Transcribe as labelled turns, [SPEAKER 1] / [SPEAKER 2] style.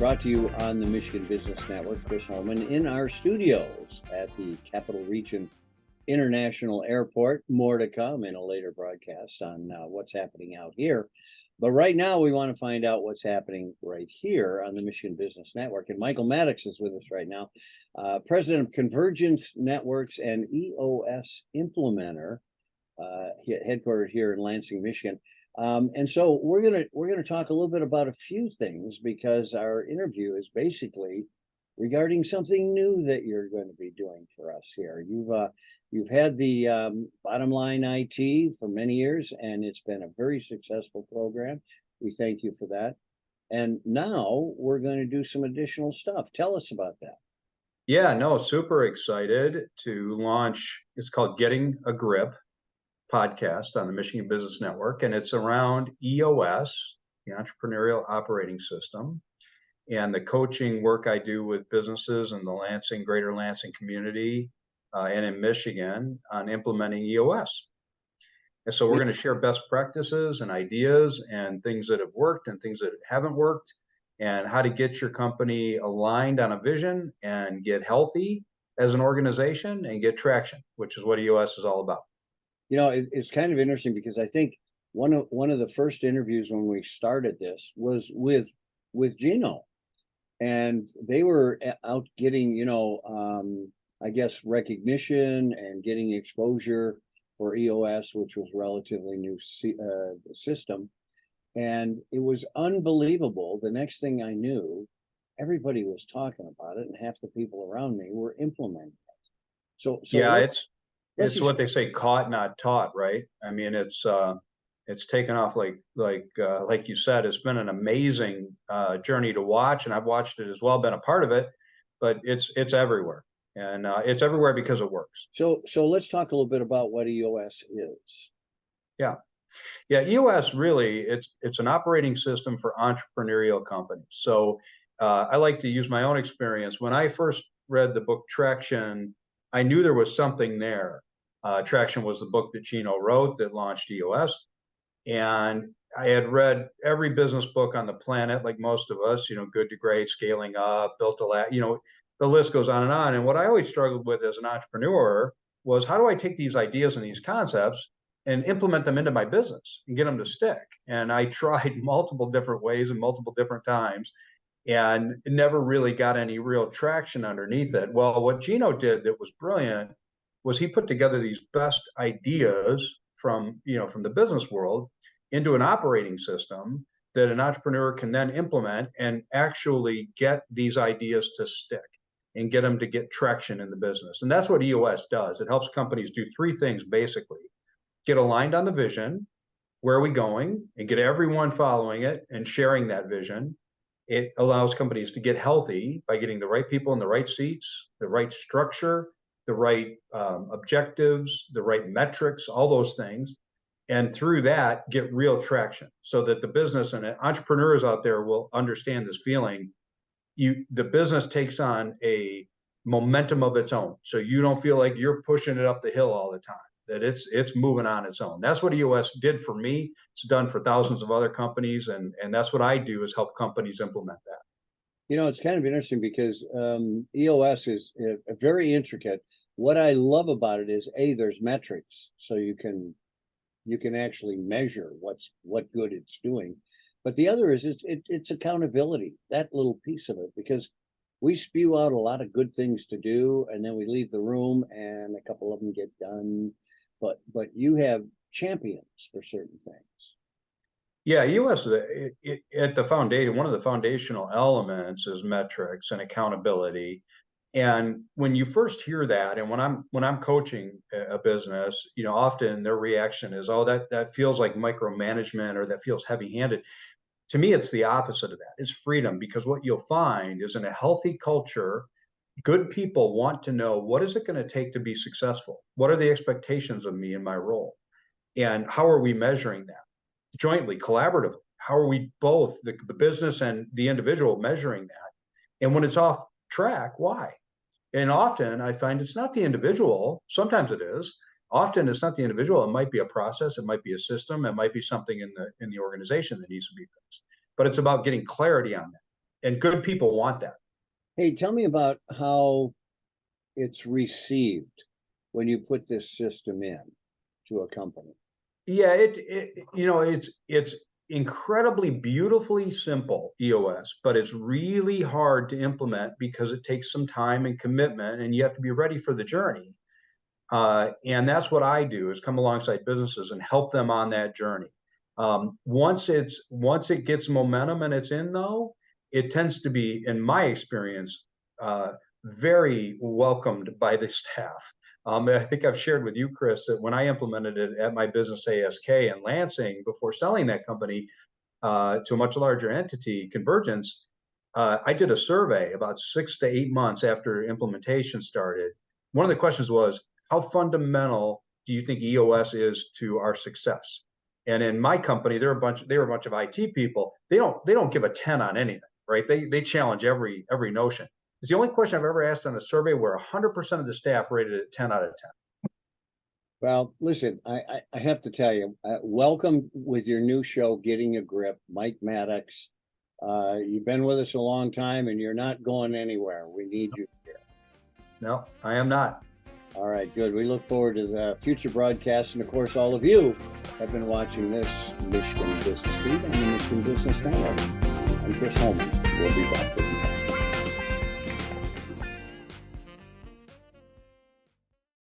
[SPEAKER 1] brought to you on the Michigan Business Network. Chris Holman in our studios at the Capital Region International Airport. More to come in a later broadcast on what's happening out here. But right now, we want to find out what's happening right here on the Michigan Business Network. And Michael Maddox is with us right now, president of Convergence Networks and EOS implementer, headquartered here in Lansing, Michigan. And so we're gonna talk a little bit about a few things, because our interview is basically regarding something new that you're going to be doing for us here. You've had the Line I.T for many years, and it's been a very successful program. We thank you for that. And now we're going to do some additional stuff. Tell us about that.
[SPEAKER 2] Yeah, no, super excited to launch. It's called Getting a Grip podcast on the Michigan Business Network, and it's around EOS, the Entrepreneurial Operating System, and the coaching work I do with businesses in the greater Lansing community and in Michigan on implementing EOS. And so we're going to share best practices and ideas and things that have worked and things that haven't worked, and how to get your company aligned on a vision and get healthy as an organization and get traction, which is what EOS is all about.
[SPEAKER 1] You know, it's kind of interesting, because I think one of the first interviews when we started this was with Gino, and they were out getting, I guess, recognition and getting exposure for EOS, which was relatively new system, and it was unbelievable. The next thing I knew, everybody was talking about it, and half the people around me were implementing it. So
[SPEAKER 2] yeah, it's what they say, caught, not taught, right? I mean, it's taken off like you said. It's been an amazing journey to watch, and I've watched it as well, been a part of it, but it's everywhere, and it's everywhere because it works.
[SPEAKER 1] So let's talk a little bit about what EOS is.
[SPEAKER 2] Yeah, EOS really, it's an operating system for entrepreneurial companies. So I like to use my own experience. When I first read the book Traction, I knew there was something there. Traction was the book that Gino wrote that launched EOS. And I had read every business book on the planet, like most of us, Good to Great, Scaling Up, Built to Last, the list goes on. And what I always struggled with as an entrepreneur was, how do I take these ideas and these concepts and implement them into my business and get them to stick? And I tried multiple different ways and multiple different times, and never really got any real traction underneath it. Well, what Gino did that was brilliant was he put together these best ideas from the business world into an operating system that an entrepreneur can then implement and actually get these ideas to stick and get them to get traction in the business. And that's what EOS does. It helps companies do three things, basically: get aligned on the vision, where are we going, and get everyone following it and sharing that vision. It allows companies to get healthy by getting the right people in the right seats, the right structure, the right objectives, the right metrics, all those things. And through that, get real traction, so that the business and entrepreneurs out there will understand this feeling. The business takes on a momentum of its own. So you don't feel like you're pushing it up the hill all the time, that it's moving on its own. That's what EOS did for me. It's done for thousands of other companies. And that's what I do, is help companies implement that.
[SPEAKER 1] It's kind of interesting, because EOS is very intricate. What I love about it is, there's metrics, so you can actually measure what good it's doing. But the other is it's accountability, that little piece of it, because we spew out a lot of good things to do, and then we leave the room and a couple of them get done. But you have champions for certain things.
[SPEAKER 2] Yeah, EOS at the foundation, one of the foundational elements is metrics and accountability. And when you first hear that, and when I'm coaching a business, often their reaction is, oh, that feels like micromanagement, or that feels heavy-handed. To me, it's the opposite of that. It's freedom, because what you'll find is, in a healthy culture, good people want to know, what is it going to take to be successful? What are the expectations of me in my role? And how are we measuring that? Jointly, collaboratively, how are we both, the business and the individual, measuring that? And when it's off track, why? And often I find it's not the individual. Sometimes it is. Often it's not the individual. It might be a process. It might be a system. It might be something in the organization that needs to be fixed. But it's about getting clarity on that. and good people want that.
[SPEAKER 1] Hey, tell me about how it's received when you put this system in to a company.
[SPEAKER 2] Yeah, it's incredibly beautifully simple EOS, but it's really hard to implement because it takes some time and commitment, and you have to be ready for the journey. And that's what I do, is come alongside businesses and help them on that journey. Once it gets momentum and it's in, though, it tends to be, in my experience, very welcomed by the staff. I think I've shared with you, Chris, that when I implemented it at my business ASK in Lansing before selling that company to a much larger entity, Convergence, I did a survey about 6 to 8 months after implementation started. One of the questions was, how fundamental do you think EOS is to our success? And in my company, they were a bunch of IT people. They don't give a 10 on anything, right? They challenge every notion. It's the only question I've ever asked on a survey where 100% of the staff rated it 10 out of 10.
[SPEAKER 1] Well, listen, I have to tell you, welcome with your new show, Getting a Grip, Mike Maddox. You've been with us a long time and you're not going anywhere. We need you here.
[SPEAKER 2] No, I am not.
[SPEAKER 1] All right, good. We look forward to the future broadcasts. And of course, all of you have been watching this Michigan Business Beat on the Michigan Business Network. I'm Chris Holman. We'll be back with you.